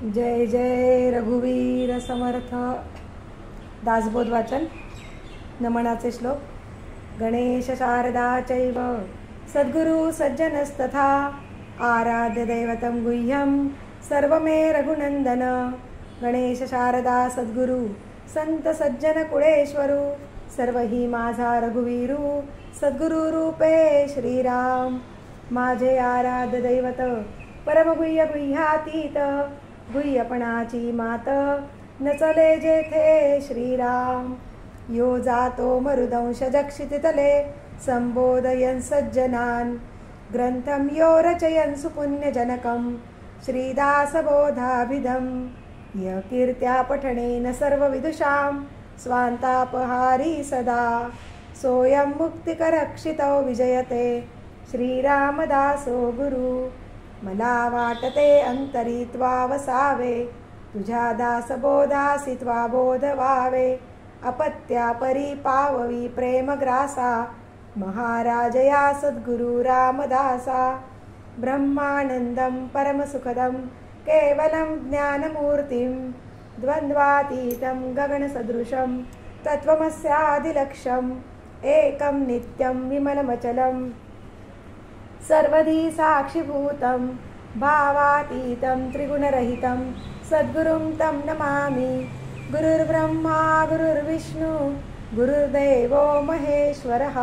जय जय रघुवीर समर्थ. दासबोध वाचन. नमनाचे श्लोक. गणेश शारदा चैव सद्गुरु सज्जनस्तथा आराध्य दैवतं गुह्यं सर्वमे रघुनंदन. गणेश शारदा सद्गुरु संत सज्जन कुळेश्वरू सर्वही माझा रघुवीरू सद्गुरु रूपे श्रीराम. माझे आराध्य दैवत परमगुह्य गुह्यातीत गुह्यपणाची मात नचले जेथे श्रीराम. यो जातो मरुदंश जक्षितितले संबोधयन् सज्जनान् ग्रंथं यो रचयन् सुपुण्यजनकं श्रीदासबोधाभिधं. य कीर्त्या पठनेन सर्वविदुषां स्वान्तापहारी सदा सोऽयं मुक्तिकरक्षितो विजयते श्रीरामदासो गुरु. मला वाटते अंतरित्वा वसावे तुझ्या दासबोधासी त्वा बोध व्हावे. अपत्या परिपाववी प्रेमग्रासा महाराजया सद्गुरु रामदासा. ब्रह्मानंदं परमसुखदं केवलं ज्ञानमूर्तिं द्वन्द्वातीतं गगनसदृशं तत्त्वमस्यादिलक्ष्यम् एकं नित्यं विमलमचलं सर्वधी साक्षिभूतं भावातीतं त्रिगुणरहितं सद्गुरुं तं नमामि. गुरुर्ब्रह्मा गुरुर्विष्णु गुरुर्देवो महेश्वरः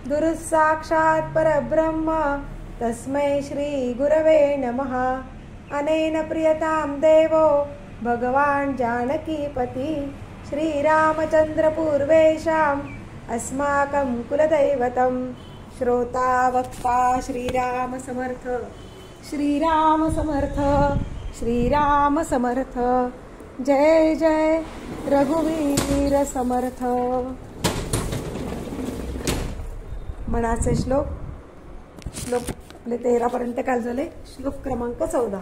गुरुः साक्षात् परब्रह्म तस्मै श्री गुरवे नमः. अनेन प्रियतां देवो भगवान् जानकीपति श्रीरामचन्द्र पूर्वेषाम् अस्माकं कुलदैवतं. श्रोता वक्ता श्रीराम समर्थ. श्रीराम समर्थ. श्रीराम समर्थ. जय जय रघुवीर समर्थ. मनाचे श्लोक. श्लोक आपले 13 पर्यंत काल झाले. श्लोक क्रमांक 14.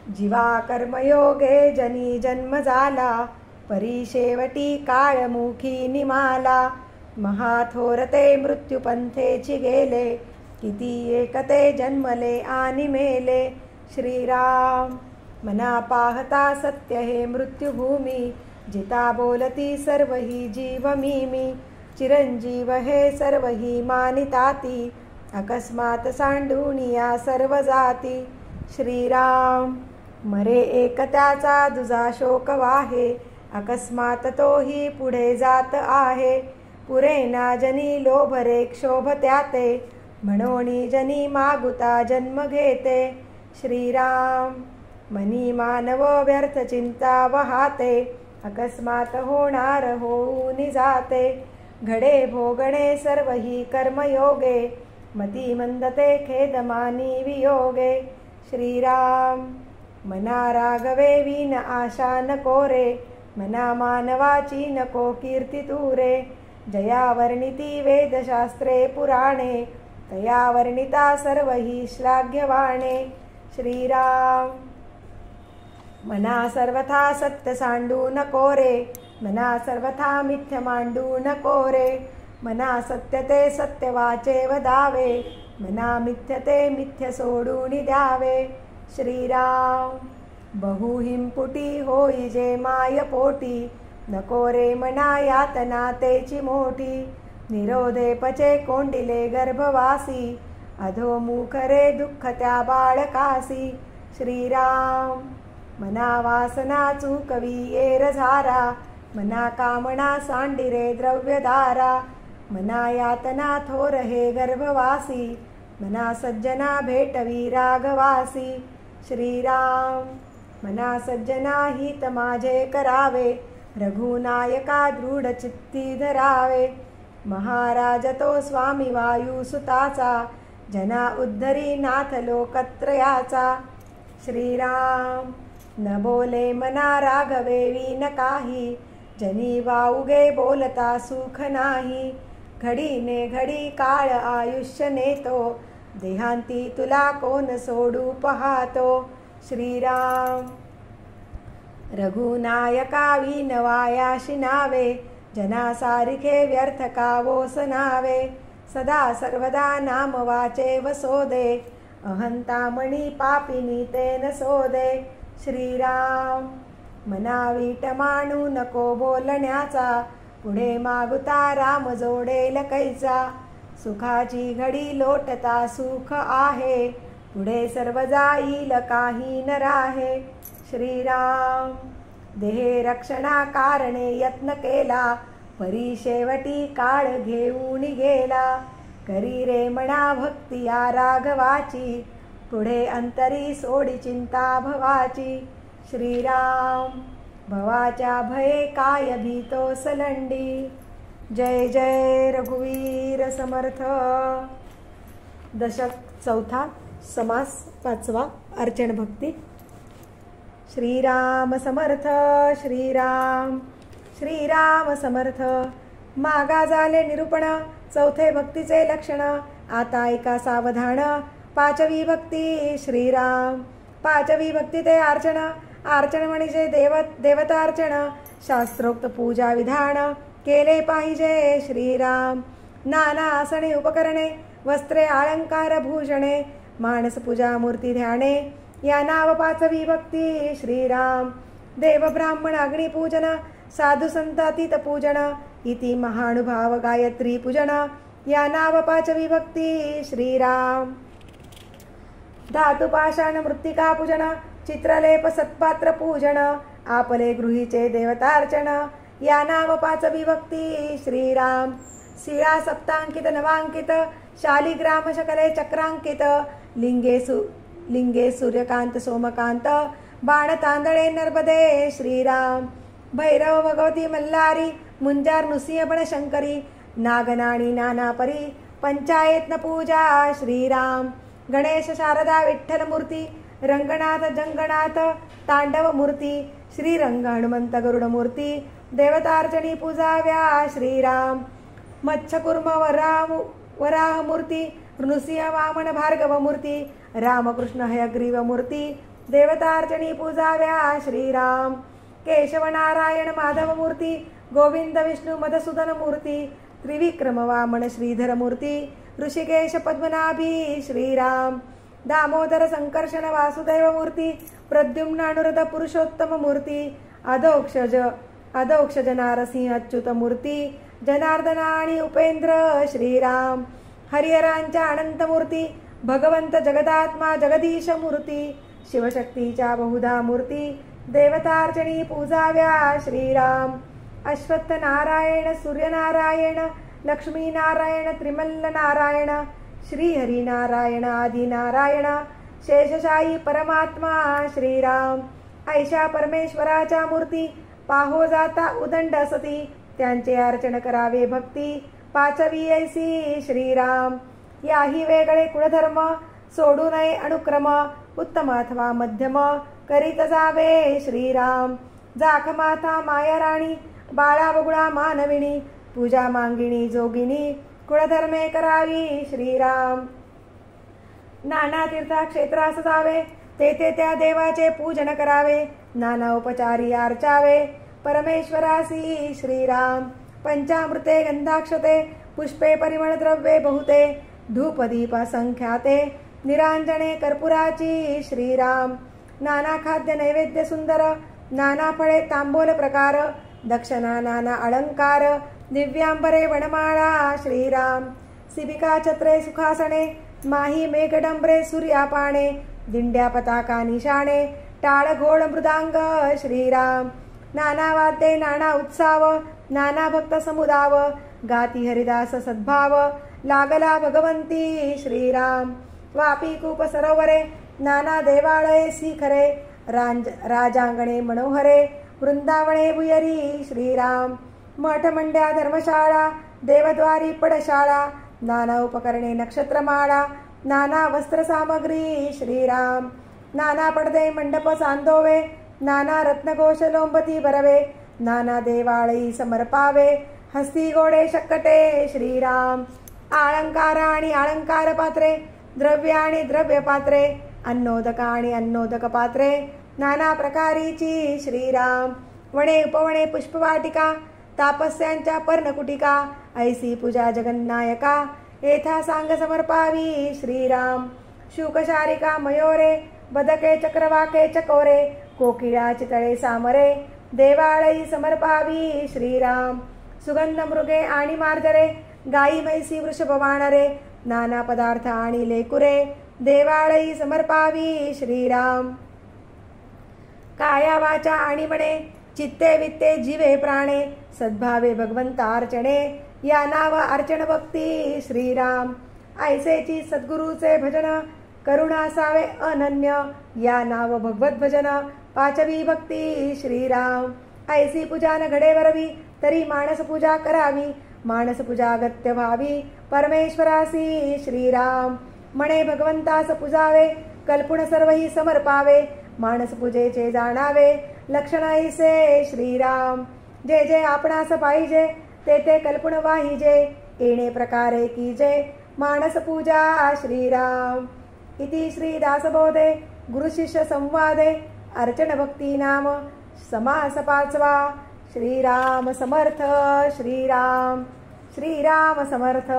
जीवा कर्मयोगे जनी जन्म झाला परिशेवटी काळमुखी निमाला. महाथोरते मृत्युपंथेची गेले किती एकते जन्मले आणि मेले. श्रीराम मना पाहता सत्य हे मृत्युभूमी जिता बोलती सर्व ही जीव मी. चिरंजीव हे सर्व ही मानिताती अकस्मात सांडूनिया सर्व जाती. श्रीराम मरे एक त्याचा दुजा शोक वाहे अकस्मात तोही पुढे जात आहे. पुरेना जनी लोभरे क्षोभ त्याते म्हणोनी जनी मागुता जन्म घेते. श्रीराम मनी मानव व्यर्थ चिंता वहाते अकस्मात होणार होऊन जाते. घडे भोगणे सर्व ही कर्मयोगे मती मंदते खेदमानी वियोगे. श्रीराम मना रागवे विन आशा नको रे मना मानवाची नको कीर्ती तुरे. जया वर्णिती वेदशास्त्रे पुराणे तया वर्णिता सर्व ही श्लाघ्यवाणे. श्रीराम मना सर्वथा सत्य सांडू नको रे मना सर्वथा मिथ्य मांडू नको रे. मना सत्य ते सत्य वाचे वदावे मना मिथ्य ते मिथ्य सोडून द्यावे. श्रीराम बहुहिंपुटी होई जे माय पोटी नको रे मना यातना तेची मोठी. निरोधे पचे कोंडिले गर्भवासी अधोमुख रे दुःख त्या बाळकासी. श्रीराम मना वासना चुकवी येर झारा मना कामना सांडिरे द्रव्यधारा. मना यातना थोर हे गर्भवासी मना सज्जना भेटवी रागवासी. श्रीराम मना सज्जना हित माझे करावे रघुनायका दृढ चित्ती धरावे. महाराज तो स्वामी वायू सुताचा जना उद्धरी नाथ लोकत्रयाचा. श्रीराम न बोले मना राघवे विन काही जनी वाउगे बोलता सुख नाही. घडीने घडी काळ आयुष्य नेतो देहांती तुला कोण सोडू पाहतो. श्रीराम रघुनायका विनवायाशी नावे जना सारिखे व्यर्थ कावोस नावे. सदा सर्वदा नाम वाचे वसोदे अहंतामणी पापिनी तेन सोदे श्रीराम मनावीट मानू नको बोलण्याचा पुढे मागुता राम जोडेल कैचा सुखाची घडी लोटता सुख आहे पुढे सर्व जाईल काही न राहे श्रीराम देहे रक्षणा कारणे यत्न केला परी शेवटी काळ घेऊन गेला करी रे म्हणा भक्ती या राघवाची पुढे अंतरी सोडी चिंता भवाची श्रीराम भवाच्या भये काय भीतो सलंडी जय जय रघुवीर समर्थ दशक चौथा समास पाचवा अर्चन भक्ती श्रीराम समर्थ श्रीराम श्रीराम समर्थ मागा झाले निरूपण चौथे भक्तीचे लक्षण आता ऐका सावधान पाचवी भक्ती श्रीराम पाचवी भक्ती ते अर्चन अर्चन म्हणजे देवतार्चन शास्त्रोक्त पूजा विधान केले पाहिजे श्रीराम नाना आसने उपकरणे वस्त्रे अलंकार भूषणे मानस पूजा मूर्ती ध्याने या नाव पाचवी भक्ती श्रीराम देव ब्राह्मण अग्निपूजन साधु संतातीत पूजन इति महानुभाव गायत्री पूजन या नाव पाचवी भक्ती श्रीराम धातु पाषाण मृत्तिका पूजन चित्रलेप सत्पात्र पूजन आपले गृहीचे देवतार्चन या नाव पाचवी भक्ती श्रीराम शिळा सप्तांकित नवांकित शालिग्राम शकले चक्रांकित लिंगे सूर्यकांत सोमकांत बाण तांदळे नर्मदे श्रीराम भैरव भगवती मल्हारी मुंजार नृसिंह शंकरी नागनाणी नानापरी पंचायतन पूजा श्रीराम गणेश शारदा विठ्ठल मूर्ती रंगनाथ जंगनाथ तांडव मूर्ती श्रीरंग हनुमंत गरुड मूर्ती देवतार्चनी पूजाव्या श्रीराम मत्स्यकुर्म वराह मूर्ती नृसिंह वामन भार्गव मूर्ती रामकृष्ण हयग्रीव मूर्ती देवतार्चनी पूजाव्या श्रीराम केशव नारायण माधव मूर्ती गोविंद विष्णू मधुसूदन मूर्ती त्रिविक्रम वामन श्रीधर मूर्ती ऋषिकेश पद्मनाभी श्रीराम दामोदर संकर्षण वासुदेव मूर्ती प्रद्युम्न अनुरुध पुरुषोत्तम मूर्ती अधोक्षज नारसिंह अच्युत मूर्ती जनार्दन आणि उपेंद्र श्रीराम हरिहरांच्या अनंत मूर्ती भगवंत जगदात्मा जगदीश मूर्ती शिवशक्तीच्या बहुधा मूर्ती देवतार्चनी पूजाव्या श्रीराम अश्वत्थ नारायण सूर्यनारायण लक्ष्मीनारायण त्रिमल्ल नारायण श्रीहरी नारायण आदि नारायण शेषशाही परमात्मा श्रीराम ऐशा परमेश्वराच्या मूर्ती पाहो जाता उदंड सती त्यांचे अर्चन करावे भक्ती पाचवी ऐसी श्रीराम याही वेगळे कुळधर्म सोडू नये अनुक्रम उत्तम अथवा मध्यम करीत जावे श्रीराम जाखमाता माया राणी बाळा बगुळा मानविणी पूजा मांगिणी जोगिनी कुळधर्मे करावी श्रीराम नाना तीर्थक्षेत्रास जावे तेथे त्या देवाचे पूजन करावे नाना उपचारी अर्चावे परमेश्वरासी श्रीराम पंचामृते गंधाक्षते पुष्पे परिमळ द्रव्ये बहुते धूप दीप संख्याते निरांजने कर्पुराची श्रीराम नाना खाद्य नैवेद्य सुंदर नाना फळे तांबोल प्रकार दक्षिणा नाना अलंकार दिव्यांबरे वनमाळा श्रीराम शिबिका छत्रे सुखासने माही मेघडंबरे सूर्यापाणे दिंड्या पताका निशाणे टाळ घोळ मृदांग श्रीराम नाना वाद्ये नाना उत्साव नाना भक्त समुदाव गाती हरिदास सद्भाव लागला भगवंती श्रीराम वापी कूप सरोवरे नाना देवालये शिखरे राजांगणे मनोहरे वृंदावने भुयरी श्रीराम मठ मंड्या धर्मशाळा देवद्वारी पडशाळा नाना उपकरणे नक्षत्रमाळा नाना वस्त्र सामग्री श्रीराम नाना पडदे मंडप सांदोवे नाना रत्नघोष लोंबती भरवे नाना देवाळी समर्पावे हस्ती गोडे शक्कटे श्रीराम अलंकार आणि अलंकार पात्रे द्रव्य आणि द्रव्य पात्रे अन्नोदक आणि अन्नोदक पात्रे नाना प्रकारीची श्रीराम वणे उपवणे पुष्पवाटिका तापस्यांच्या पर्णकुटिका ऐसी पूजा जगन्नायका येथा सांग समर्पावी श्रीराम. शुकशारिका मयोरे बदके चक्रवाके चकोरे कोकिळा चितळे सामरे देवाळई समर्पावी श्रीराम. सुगंध मृगे आणि मार्जरे गाई म्हैसी वृषभ वानरे नाना पदार्थ आणि लेकुरे देवाळई समर्पावी श्रीराम. काया वाचा आणि मने चित्ते वित्ते जीवे प्राणे सद्भावे भगवंतार्चने या नाव अर्चन भक्ती श्रीराम. ऐसेची सद्गुरूचे भजन करुणा असावे अनन्य या नाव भगवत भजन पाचवी भक्ती श्रीराम. ऐसी पूजा न घडे वरवी तरी मानस पूजा करावी मानस पूजा अगत्य व्हावी परमेश्वरासी श्रीराम. म्हणे भगवंतास पूजावे कल्पुण सर्वही समर्पावे मानस पूजेचे जाणावे लक्षण ऐसे श्रीराम. जे जे आपणास पाहिजे ते ते कल्पुण वाहिजे येणे प्रकारे कीजे मानस पूजा श्रीराम. इति श्री दासबोधे गुरुशिष्य संवादे अर्चन भक्ती नाम समास पाचवा. श्रीराम समर्थ श्रीराम. श्रीराम समर्थ.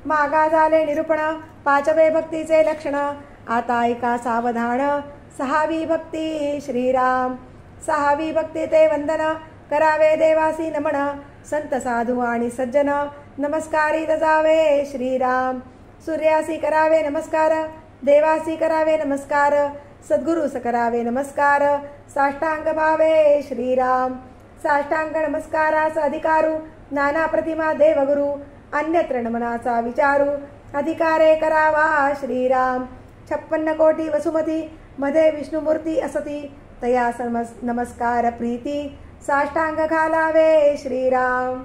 मागा झाले निरूपण पाचवे भक्तीचे लक्षण. आता ऐका सावधान सहावी भक्ती श्रीराम. सहावी भक्ती ते वंदन करावे देवासी नमन संत साधू आणि सज्जन नमस्कारित जावे श्रीराम. सूर्यासी करावे नमस्कार देवासी करावे नमस्कार सद्गुरूस करावे नमस्कार साष्टांग भावे श्रीराम. साष्टांग नमस्कारास अधिकारू नाना प्रतिमा देवगुरु अन्यत्र नमनाचा विचारू अधिकारे करावा श्रीराम. 56 कोटी वसुमती मध्ये विष्णुमूर्ती असती तया नमस्कार प्रीती साष्टांग घालावे श्रीराम.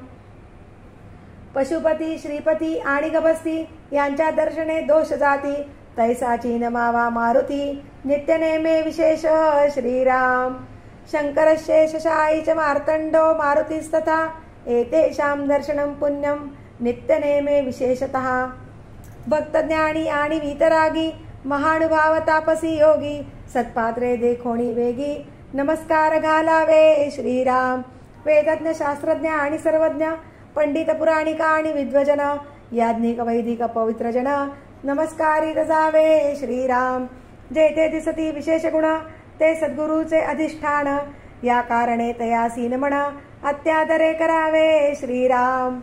पशुपती श्रीपती आणि गभस्ती यांच्या दर्शने दोष जाती तैसाची नमावा मारुती नित्य नेमे विशेष श्रीराम. शंकरशेषशायी च मार्तंडो मारुतीस्तथा एतेषां दर्शनं पुण्यं नित्य नेमे विशेषतः. भक्तज्ञानी आणि वीतरागी महानुभाव तापसी योगी सत्पात्रे देखोणी वेगी नमस्कार घालावे श्रीराम. वेदज्ञ शास्त्रज्ञ आणि सर्वज्ञ पंडित पुराणिक आणि विद्वजन याज्ञिक वैदिक पवित्रजन नमस्कारित जावे श्रीराम. जेथे दिसती विशेष गुण ते सद्गुरूचे अधिष्ठान या कारणे तयासी नमन अत्यादरे करावे श्रीराम.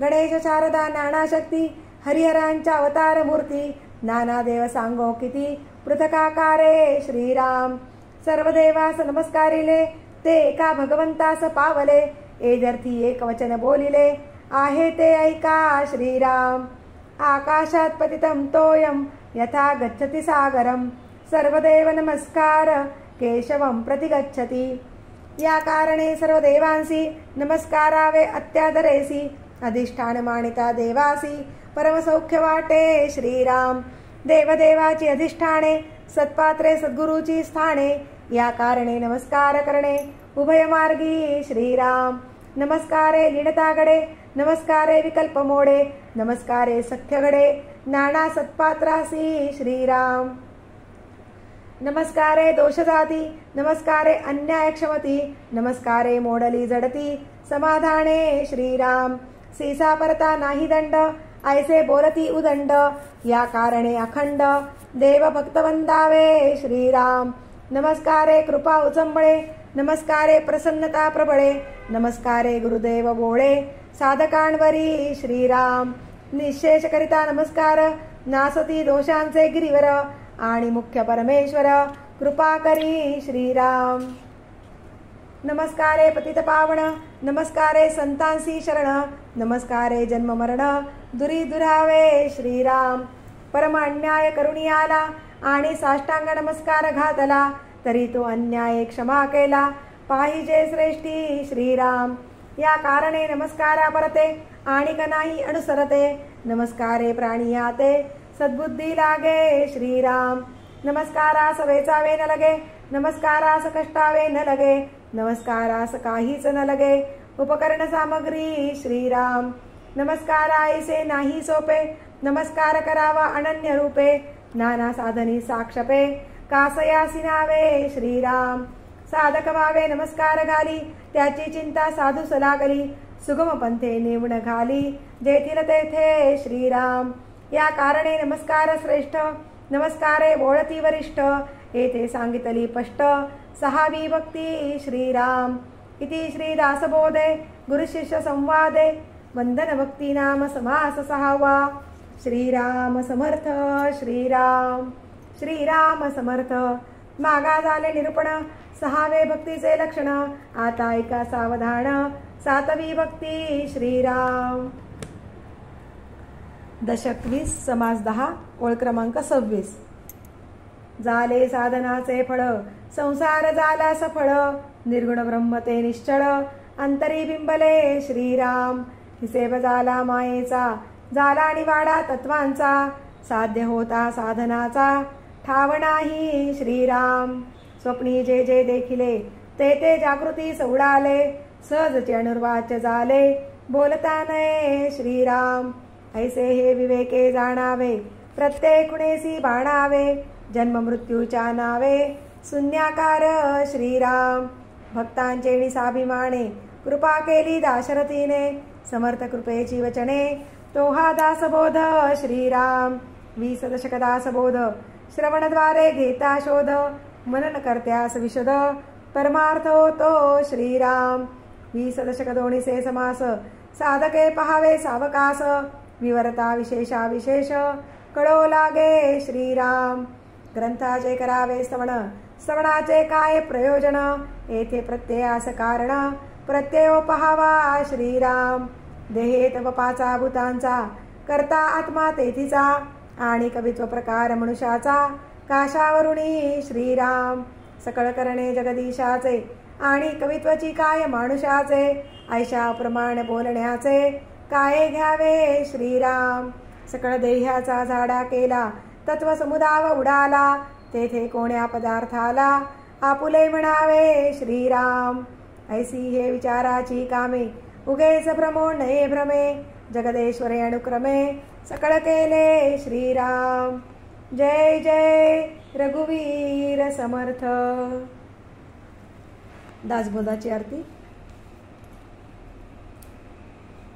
गणेश शारदा नाना शक्ती हरिहरांच्या अवतार मूर्ती नाना देव सांगो किती पृथकाकारे श्रीराम. सर्व देवास नमस्कारिले ते एका भगवंतास पावले एदर्थी एक वचन बोलिले आहे ते ऐका श्रीराम. आकाशात पतितं तोयम यथा गच्छति सागरम सर्वदेव नमस्कार केशवं प्रति गच्छति. या कारणे सर्व देवांसी नमस्कारावे अत्यादरेसी अधिष्ठान मानिता देवासी परमसौख्य वाटे श्रीराम. देवदेवाची अधिष्ठाने सत्पात्रे सद्गुरूची स्थाने या कारणे नमस्कार करणे उभय मार्गी श्रीराम. नमस्कारे लीनतागडे नमस्कारे विकल्प मोडे नमस्कारे सख्य घडे नाना सत्पात्रासी श्रीराम. नमस्कारे दोष जाती नमस्कारे अन्याय क्षमती नमस्कारे मोडली जडती समाधाने श्रीराम. सीसा परता नाही दंड ऐसे बोलती उदंड या कारणे अखंड देव भक्त वंदावे श्रीराम. नमस्कारे कृपा उचंबळे नमस्कारे प्रसन्नता प्रबळे नमस्कारे गुरुदेव बोळे साधकांवरी श्रीराम. निशेष करिता नमस्कार नासती दोषांचे गिरीवर आणि मुख्य परमेश्वर कृपा करी श्रीराम. नमस्कारे पतित पावन नमस्कारे संतांसी शरण नमस्कारे जन्म मरण दुरी दुरावे श्रीराम. परम अन्याय करुणी आला आणि साष्टांग नमस्कार घातला तरी तो अन्याय क्षमा केला पाहिजे श्रेष्ठी श्रीराम. या कारणे नमस्कारा परते आणि नाही अनुसरते नमस्कारे प्राणी आते सद्बुद्धी लागे श्रीराम. नमस्कारास वेचावे न लगे नमस्कारास कष्टावे न लगे नमस्कारास काहीच न लगे उपकरण सामग्री श्रीराम. नमस्काराईसे नाही सोपे नमस्कार करावा अनन्य रूपे नाना साधनी साक्षपे कासयासी नावे श्रीराम. साधक व्हावे नमस्कार घाली त्याची चिंता साधूस लागली सुगम पंथे निवण घाली जेथील तेथे श्रीराम. या कारणे नमस्कार श्रेष्ठ नमस्कारे बोळती वरिष्ठ येथे सांगितली स्पष्ट सहावी भक्ती श्रीराम. इति श्री दासबोधे गुरुशिष्य संवादे वंदन भक्ती नाम समास सहावा. श्रीराम समर्थ श्रीराम श्रीराम समर्थ. मागा झाले निरूपण सहावे भक्तीचे लक्षण. आता ऐका सावधान सातवी भक्ती श्रीराम. दशक 20 समास 10 ओळ क्रमांक 26. झाले साधनाचे फळ संसार झाला सफळ निर्गुण ब्रह्म ते निश्चळ अंतरी बिंबले श्रीराम. हिसेब झाला मायेचा झाला निवाडा तत्वांचा साध्य होता साधनाचा ठाव नाही श्रीराम. स्वप्नी जे जे देखिले ते ते जागृती उडाले सहजचे अनुर्वाच्य झाले बोलता नये श्रीराम. ऐसे हे विवेके जाणावे प्रत्येक खुणेसी बाणावे जन्म मृत्यूच्या नावे शून्याकार श्रीराम. भक्तांचे निसाभिमाने कृपा केली दाशरथीने समर्थ कृपेची वचने तो हा दासबोध श्रीराम. 20 दशक दासबोध श्रवणद्वारे घेता शोध मनन करत्यास विशद परमार्थ होतो श्रीराम. 20 दशक दोन्हीचे समास साधके पहावे सावकास विवरता विशेषा विशेष कळो लागे श्रीराम. ग्रंथाचे करावे श्रवण श्रवणाचे काय प्रयोजन येथे प्रत्ययास कारण प्रत्ययो पहावा श्रीराम. देहे तव पाचा भूतांचा करता आत्मा तेथीचा आणि कवित्व प्रकार मनुष्याचा काशावरुणी श्रीराम. सकळ करणे जगदीशाचे आणि कवित्वची काय मानुषाचे ऐशा प्रमाण बोलण्याचे काय घ्यावे श्रीराम. सकळ देह्याचा झाडा केला तत्व समुदाव उडाला तेथे कोण्या पदार्थाला आपुले म्हणावे श्रीराम. ऐसी हे विचाराची कामे उगेच भ्रमो नये भ्रमे जगदेश्वरे अनुक्रमे सकळ केले श्रीराम. जय जय रघुवीर समर्थ. दासबोधाची आरती.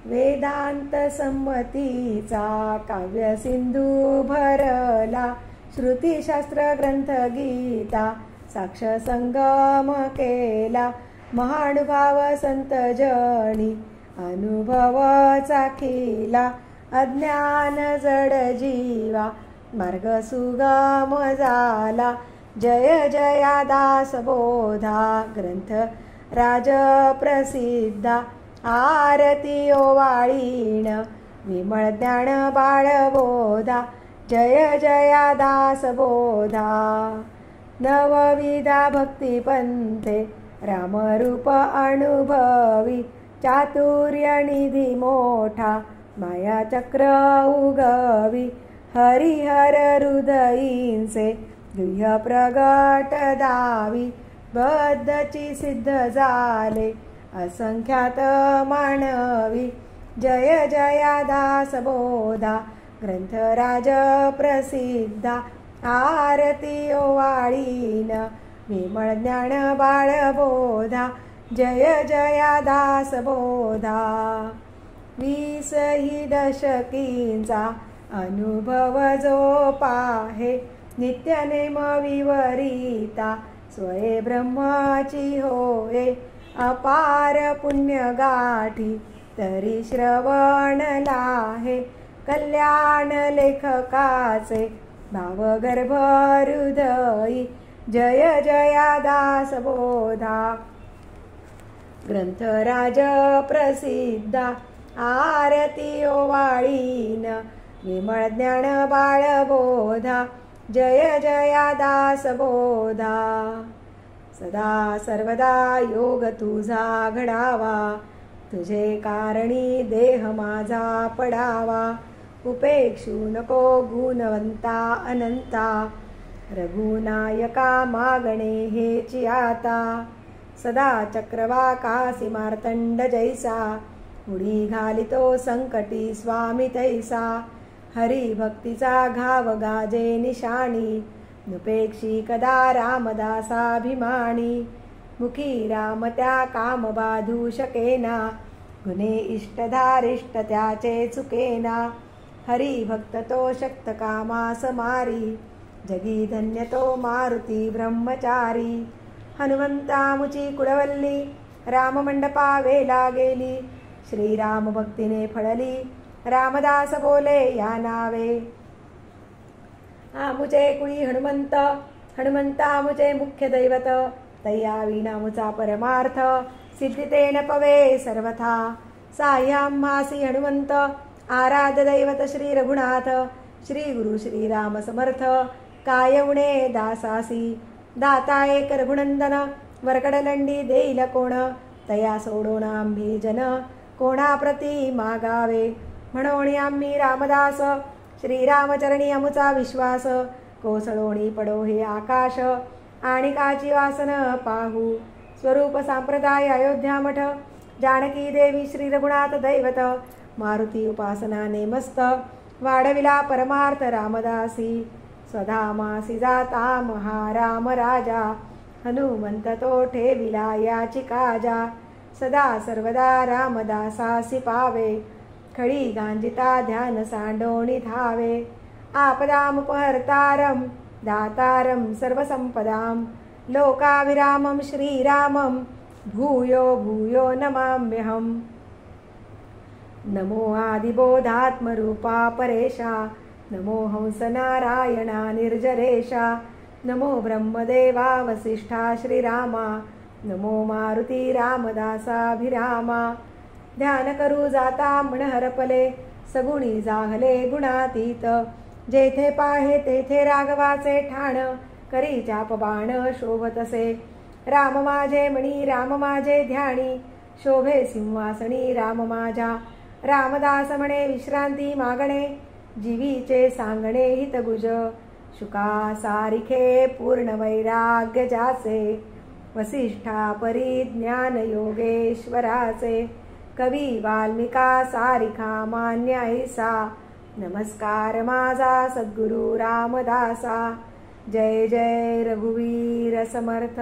वेदांत संमतीचा काव्य सिंधू भरला श्रुतीशास्त्र ग्रंथ गीता साक्ष संगम केला महानुभाव संत जनी अनुभव चाखिला अज्ञान जड जीवा मार्ग सुगम झाला. जय जया दासबोधा ग्रंथ राज प्रसिद्धा आरती ओवाळीण विमळ ज्ञान बाळबोधा. जय जया दासबोधा. नवविधा भक्ती पंथे रामरूप अनुभवी चातुर्य निधी मोठा माया चक्र उगवी हरिहर हृदयींचे गुह्य प्रगट दावी बद्धची सिद्ध झाले असंख्यात मानवी. जय जया दासबोधा ग्रंथराज प्रसिद्धा आरती ओवाळीन विमळ ज्ञान बाळबोधा. जय जया दासबोधा. 20 ही दशकींचा अनुभव जो पाहे नित्यनेम विवरिता स्वये ब्रह्माची होय अपार पुण्य गाठी तरी श्रवण लाहे कल्याण लेखकाचे भावगर्भ हृदयी. जय जया दासबोधा ग्रंथराज प्रसिद्धा आरती ओवाळीन विमळ ज्ञान बाळबोधा. जय जया दासबोधा. सदा सर्वदा योग तुझा घडावा तुझे कारणी देह माझा पडावा. उपेक्षू नको गुणवंता अनंता रघुनायका मागणे हेची आता. सदा चक्रवाकासी मार्तंड जैसा उडी घालितो संकटी स्वामी तैसा. हरी भक्तीचा घाव गाजे निशाणी नुपेक्षी कदा रामदासाभिमानी. मुखी राम त्या काम बाधू शकेना गुणे इष्टधारिष्ट त्याचे चुकेना, हरी भक्त तो शक्त कामास मारी, जगी धन्य तो मारुती ब्रह्मचारी. हनुमंतामुची कुडवल्ली, राममंडपावेला गेली, श्रीराम भक्तीने फळली, रामदास बोले या नावे. आमुचे कुळी हनुमंत, हनुमंतामुचे मुख्य दैवत, तय्या विनामुचा परमार्थ, सिद्धितेन पवे सर्वथा. साह्याम्हासी हनुमंत, आराध्य दैवत श्री रघुनाथ, श्री गुरु श्रीराम समर्थ, काय उणे दासासी. दाता एक रघुनंदन, वरकडलंडी देईल कोण, तया सोडून आम्ही जन, कोणाप्रती मागावे. म्हणून आम्ही रामदास, श्रीरामचरणी अमुचा विश्वास, कोसळोणी पडो हे आकाश, आणि काची वासन पाहू. स्वरूप संप्रदाय अयोध्या मठ, जानकी देवी श्री रघुनाथ दैवत, मारुती उपासनाने मस्त, वाढविला परमार्थ रामदासी. स्वधामासी जाता महाराम राजा, हनुमंत तो ठेविला याची काजा. सदा सर्वदा रामदासासी पावे, खळी गांजिता ध्यान सांडोणी धावे. आपदामुपहर्तारं दातारं सर्वसंपदां, लोकाभिरामं श्रीरामं भूयो भूयो नमाम्यहम्. नमो आदिबोधात्मरूपा परेशा, नमो हंसनारायणा निर्जरेशा, नमो ब्रह्मदेवा वसिष्ठा श्रीरामा, नमो मारुती रामदासाभिरामा. ध्यान करू जाता मन हरपले, सगुणी जाहले गुणातीत, जेथे पाहे तेथे राघवाचे ठाण, करी चाप बाण शोभतसे. राम माझे मणी राम माझे ध्यानी, शोभे सिंहासनी राम माझ्या. रामदास म्हणे विश्रांती मागणे, जीवीचे सांगणे हितगुज. शुका सारिखे पूर्ण वैराग्य जाचे, वसिष्ठा परिज्ञान योगेश्वराचे. कवी वाल्मिका सारिखा मान्य ऐसा, नमस्कार माझा सद्गुरु रामदासा. जय जय रघुवीर समर्थ.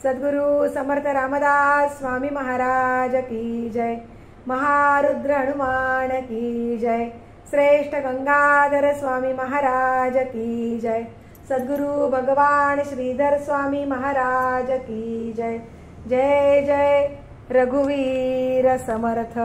सद्गुरु समर्थ रामदास स्वामी महाराज की जय. महारुद्र हनुमान की जय. श्रेष्ठ गंगाधर स्वामी महाराज की जय. सद्गुरु भगवान श्रीधर स्वामी महाराज की जय. जय जय रघुवीर समर्थ.